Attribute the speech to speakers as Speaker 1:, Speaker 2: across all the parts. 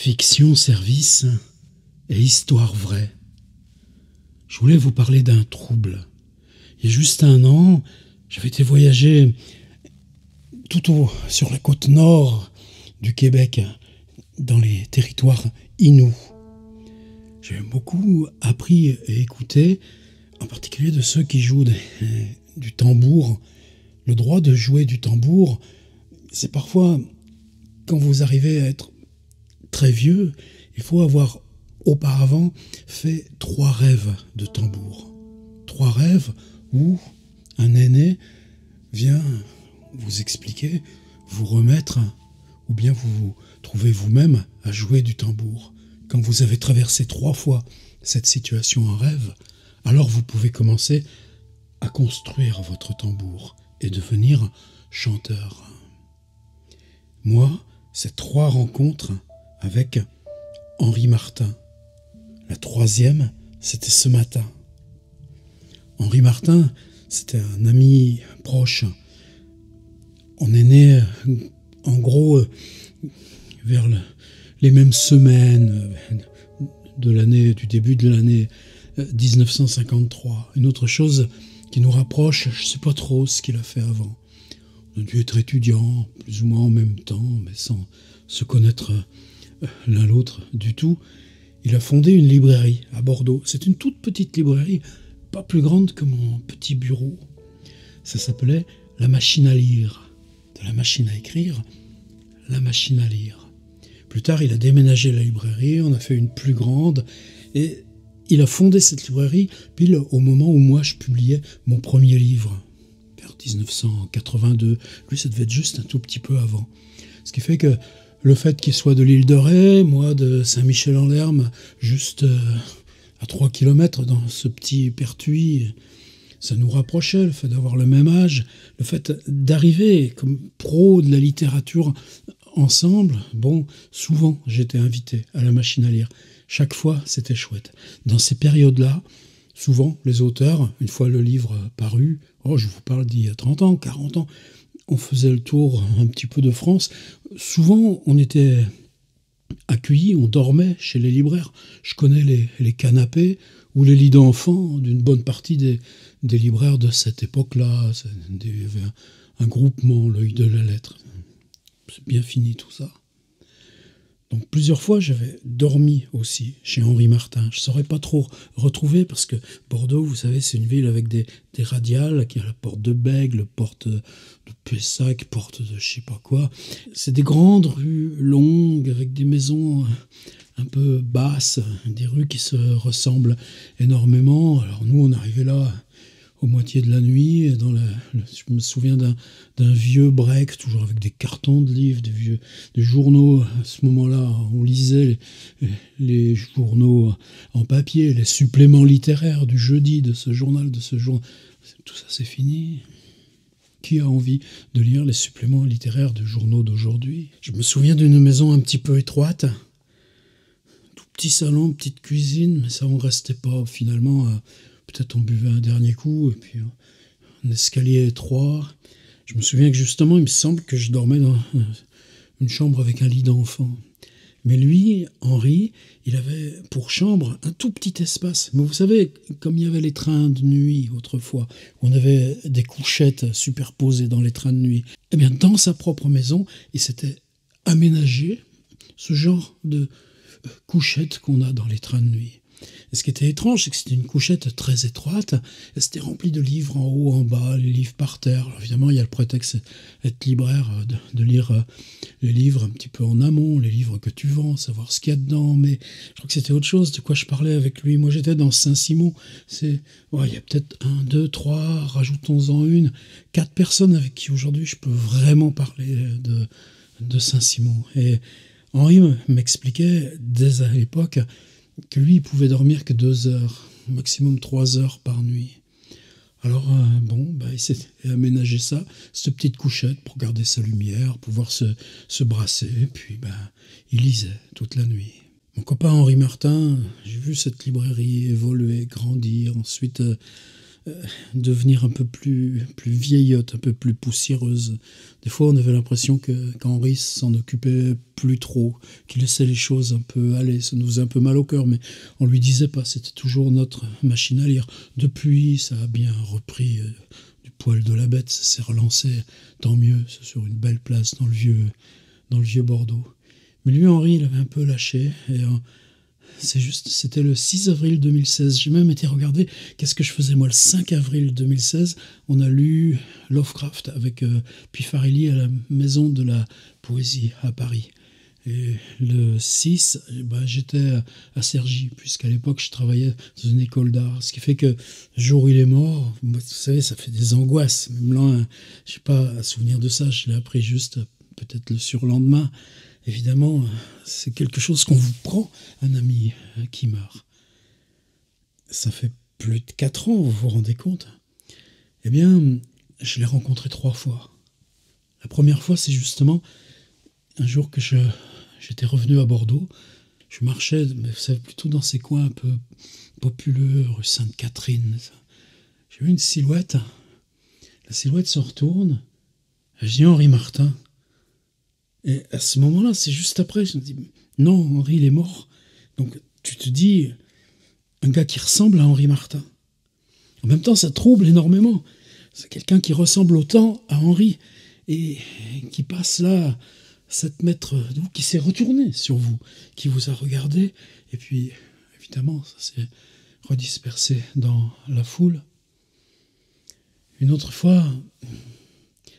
Speaker 1: Fiction, service et histoire vraie. Je voulais vous parler d'un trouble. Il y a juste 1 an, j'avais été voyager sur la côte nord du Québec, dans les territoires Innu. J'ai beaucoup appris et écouté, en particulier de ceux qui jouent du tambour. Le droit de jouer du tambour, c'est parfois, quand vous arrivez à être très vieux, il faut avoir auparavant fait 3 rêves de tambour. 3 rêves où un aîné vient vous expliquer, vous remettre, ou bien vous vous trouvez vous-même à jouer du tambour. Quand vous avez traversé 3 fois cette situation en rêve, alors vous pouvez commencer à construire votre tambour et devenir chanteur. Moi, ces 3 rencontres avec Henri Martin. La 3e, c'était ce matin. Henri Martin, c'était un ami proche. On est né, en gros, vers les mêmes semaines du début de l'année 1953. Une autre chose qui nous rapproche, je ne sais pas trop ce qu'il a fait avant. On a dû être étudiants, plus ou moins en même temps, mais sans se connaître l'un l'autre du tout. Il a fondé une librairie à Bordeaux. C'est une toute petite librairie, pas plus grande que mon petit bureau. Ça s'appelait La Machine à lire. De la machine à écrire, la machine à lire. Plus tard, il a déménagé la librairie, on a fait une plus grande, et il a fondé cette librairie pile au moment où moi je publiais mon premier livre, vers 1982. Lui, ça devait être juste un tout petit peu avant. Ce qui fait que le fait qu'il soit de l'île de Ré, moi de Saint-Michel-en-Lerme, juste à 3 kilomètres dans ce petit Pertuis, ça nous rapprochait, le fait d'avoir le même âge, le fait d'arriver comme pro de la littérature ensemble. Bon, souvent j'étais invité à la machine à lire. Chaque fois, c'était chouette. Dans ces périodes-là, souvent les auteurs, une fois le livre paru, je vous parle d'il y a 30 ans, 40 ans, on faisait le tour un petit peu de France. Souvent, on était accueillis, on dormait chez les libraires. Je connais les canapés ou les lits d'enfants d'une bonne partie des libraires de cette époque-là. Il y avait un groupement, l'œil de la lettre. C'est bien fini tout ça. Donc plusieurs fois, j'avais dormi aussi chez Henri Martin. Je ne saurais pas trop retrouver parce que Bordeaux, vous savez, c'est une ville avec des radiales, qui a la porte de Bègle, porte de Pessac, porte de je sais pas quoi. C'est des grandes rues longues avec des maisons un peu basses, des rues qui se ressemblent énormément. Alors nous, on arrivait là au moitié de la nuit. Je me souviens d'un vieux break, toujours avec des cartons de livres, des journaux. À ce moment-là, on lisait les journaux en papier, les suppléments littéraires du jeudi, de ce journal, de ce jour. Tout ça, c'est fini. Qui a envie de lire les suppléments littéraires de journaux d'aujourd'hui? Je me souviens d'une maison un petit peu étroite. Tout petit salon, petite cuisine, mais ça, on restait pas finalement. Peut-être on buvait un dernier coup, et puis un escalier étroit. Je me souviens que justement, il me semble que je dormais dans une chambre avec un lit d'enfant. Mais lui, Henri, il avait pour chambre un tout petit espace. Mais vous savez, comme il y avait les trains de nuit autrefois, où on avait des couchettes superposées dans les trains de nuit, eh bien, dans sa propre maison, il s'était aménagé ce genre de couchettes qu'on a dans les trains de nuit. Et ce qui était étrange, c'est que c'était une couchette très étroite, et c'était rempli de livres en haut, en bas, les livres par terre. Alors évidemment, il y a le prétexte d'être libraire, de lire les livres un petit peu en amont, les livres que tu vends, savoir ce qu'il y a dedans, mais je crois que c'était autre chose de quoi je parlais avec lui. Moi, j'étais dans Saint-Simon. Il y a peut-être 1, 2, 3, rajoutons-en 4 personnes avec qui aujourd'hui je peux vraiment parler de Saint-Simon. Et Henri m'expliquait dès à l'époque que lui, il pouvait dormir que 2 heures, maximum 3 heures par nuit. Alors, il s'est aménagé ça, cette petite couchette pour garder sa lumière, pouvoir se brasser, puis il lisait toute la nuit. Mon copain Henri Martin, j'ai vu cette librairie évoluer, grandir. Ensuite, devenir un peu plus vieillotte, un peu plus poussiéreuse. Des fois, on avait l'impression qu'Henri s'en occupait plus trop, qu'il laissait les choses un peu aller. Ça nous faisait un peu mal au cœur, mais on lui disait pas. C'était toujours notre machine à lire. Depuis, ça a bien repris du poil de la bête. Ça s'est relancé, tant mieux. C'est sur une belle place dans le vieux Bordeaux. Mais lui, Henri, il avait un peu lâché. Et c'était le 6 avril 2016. J'ai même été regarder qu'est-ce que je faisais moi le 5 avril 2016. On a lu Lovecraft avec Pifarelli à la Maison de la Poésie à Paris. Et le 6, j'étais à Cergy, puisqu'à l'époque je travaillais dans une école d'art. Ce qui fait que le jour où il est mort, vous savez, ça fait des angoisses. Même là, je n'ai pas à souvenir de ça. Je l'ai appris juste peut-être le surlendemain. Évidemment, c'est quelque chose qu'on vous prend, un ami qui meurt. Ça fait plus de 4 ans, vous vous rendez compte? Eh bien, je l'ai rencontré 3 fois. La première fois, c'est justement un jour que j'étais revenu à Bordeaux. Je marchais, mais vous savez, plutôt dans ces coins un peu populeux, rue Sainte-Catherine. J'ai vu une silhouette. La silhouette se retourne. Je dis Henri Martin. Et à ce moment-là, c'est juste après, je me dis, non, Henri, il est mort. Donc, tu te dis, un gars qui ressemble à Henri Martin. En même temps, ça trouble énormément. C'est quelqu'un qui ressemble autant à Henri et qui passe là, 7 mètres de vous, qui s'est retourné sur vous, qui vous a regardé. Et puis, évidemment, ça s'est redispersé dans la foule. Une autre fois,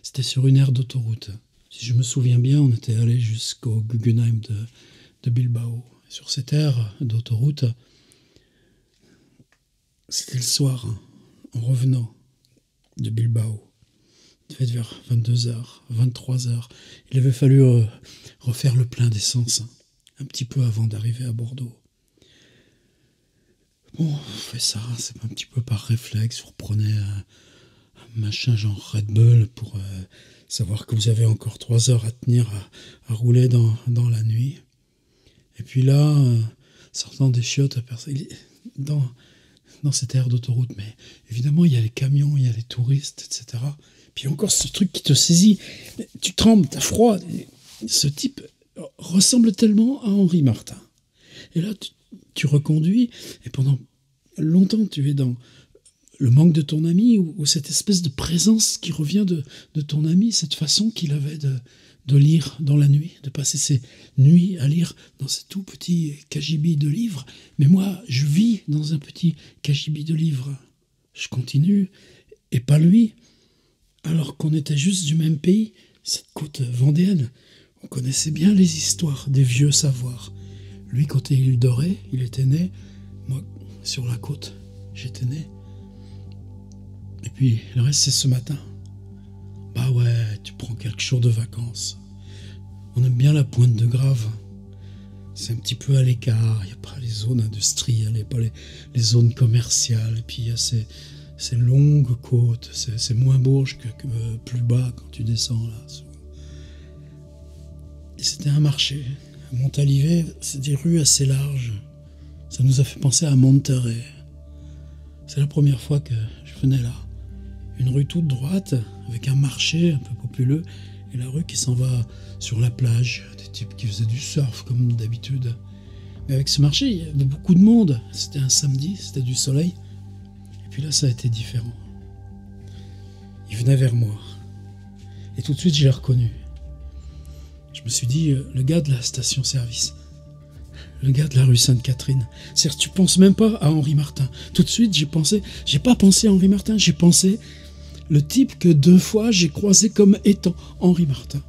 Speaker 1: c'était sur une aire d'autoroute. Si je me souviens bien, on était allé jusqu'au Guggenheim de Bilbao. Sur cette aire d'autoroute, c'était le soir, en revenant de Bilbao. Il devait être vers 22h, 23h. Il avait fallu refaire le plein d'essence, un petit peu avant d'arriver à Bordeaux. Bon, on fait ça, c'est un petit peu par réflexe. Vous reprenez un machin genre Red Bull pour savoir que vous avez encore 3 heures à tenir à rouler dans la nuit. Et puis là, sortant des chiottes, dans cette aire d'autoroute, mais évidemment, il y a les camions, il y a les touristes, etc. Puis encore ce truc qui te saisit. Tu trembles, t'as froid. Ce type ressemble tellement à Henri Martin. Et là, tu reconduis, et pendant longtemps, tu es dans le manque de ton ami, ou cette espèce de présence qui revient de ton ami, cette façon qu'il avait de lire dans la nuit, de passer ses nuits à lire dans ces tout petits cagibi de livres. Mais moi, je vis dans un petit cagibi de livres. Je continue, et pas lui, alors qu'on était juste du même pays, cette côte vendéenne. On connaissait bien les histoires des vieux savoirs. Lui, côté île Dorée, il était né. Moi, sur la côte, j'étais né. Et puis, le reste, c'est ce matin. Bah ouais, tu prends quelques jours de vacances. On aime bien la Pointe de Grave. C'est un petit peu à l'écart. Il n'y a pas les zones industrielles, il n'y a pas les zones commerciales. Et puis, il y a ces longues côtes. C'est moins Bourges que plus bas quand tu descends là. Et c'était un marché. À Montalivet, c'est des rues assez larges. Ça nous a fait penser à Monterrey. C'est la première fois que je venais là. Une rue toute droite, avec un marché un peu populeux, et la rue qui s'en va sur la plage, des types qui faisaient du surf comme d'habitude. Mais avec ce marché, il y avait beaucoup de monde. C'était un samedi, c'était du soleil. Et puis là, ça a été différent. Il venait vers moi. Et tout de suite, je l'ai reconnu. Je me suis dit, le gars de la station-service, le gars de la rue Sainte-Catherine. C'est-à-dire, tu penses même pas à Henri Martin. Tout de suite, j'ai pas pensé à Henri Martin, j'ai pensé le type que 2 fois j'ai croisé comme étant Henri Martin.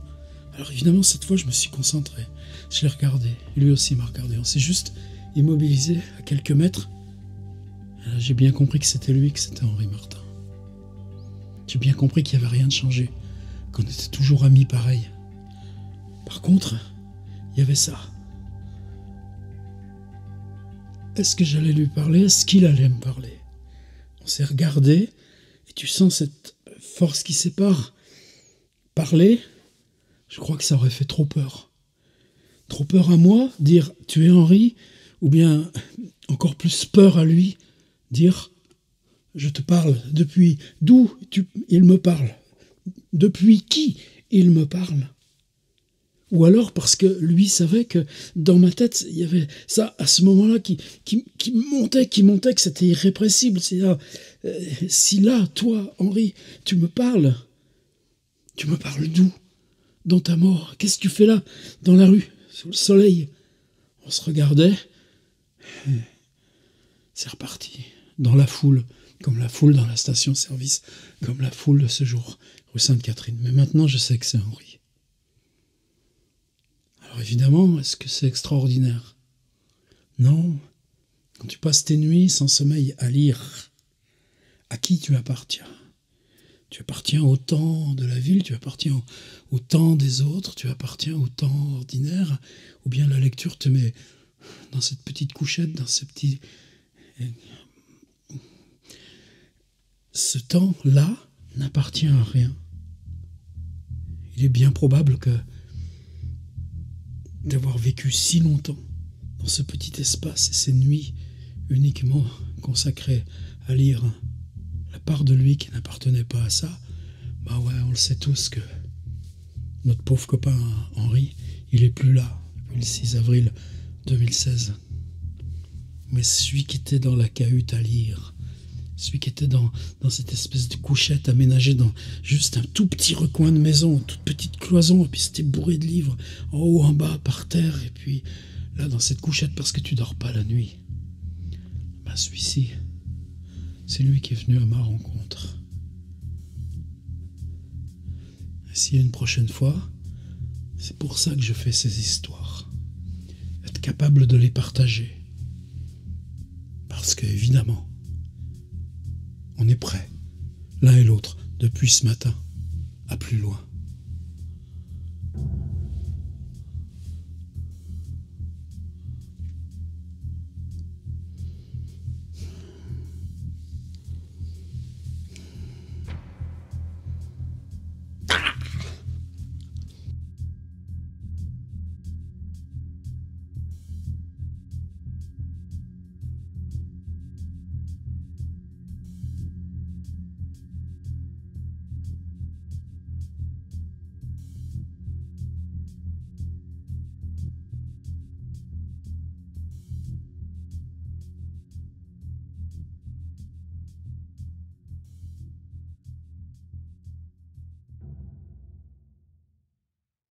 Speaker 1: Alors évidemment, cette fois, je me suis concentré. Je l'ai regardé, lui aussi m'a regardé. On s'est juste immobilisé à quelques mètres. Et là, j'ai bien compris que c'était lui, que c'était Henri Martin. J'ai bien compris qu'il n'y avait rien de changé, qu'on était toujours amis pareils. Par contre, il y avait ça. Est-ce que j'allais lui parler? Est-ce qu'il allait me parler? On s'est regardé, et tu sens cette force qui sépare. Parler, je crois que ça aurait fait trop peur. Trop peur à moi, dire « tu es Henri », ou bien encore plus peur à lui, dire Je te parle. Depuis d'où il me parle? Depuis qui il me parle? Ou alors parce que lui savait que dans ma tête, il y avait ça à ce moment-là qui montait, que c'était irrépressible. Si là, toi, Henri, tu me parles d'où? Dans ta mort? Qu'est-ce que tu fais là, dans la rue, sous le soleil? On se regardait. C'est reparti. Dans la foule, comme la foule dans la station-service, comme la foule de ce jour, rue Sainte-Catherine. Mais maintenant, je sais que c'est Henri. Alors évidemment, est-ce que c'est extraordinaire? Non. Quand tu passes tes nuits sans sommeil à lire, à qui tu appartiens? Tu appartiens au temps de la ville, tu appartiens au temps des autres, tu appartiens au temps ordinaire, ou bien la lecture te met dans cette petite couchette, dans ce petit... Ce temps-là n'appartient à rien. Il est bien probable que d'avoir vécu si longtemps dans ce petit espace et ces nuits uniquement consacrées à lire la part de lui qui n'appartenait pas à ça, bah ouais, on le sait tous que notre pauvre copain Henri, il est plus là depuis le 6 avril 2016. Mais celui qui était dans la cahute à lire, celui qui était dans cette espèce de couchette aménagée dans juste un tout petit recoin de maison, une toute petite cloison, et puis c'était bourré de livres, en haut, en bas, par terre, et puis là, dans cette couchette, parce que tu dors pas la nuit. Ben, celui-ci, c'est lui qui est venu à ma rencontre. Et s'il y a une prochaine fois, c'est pour ça que je fais ces histoires. Être capable de les partager. Parce que, évidemment, on est prêts, l'un et l'autre, depuis ce matin, à plus loin.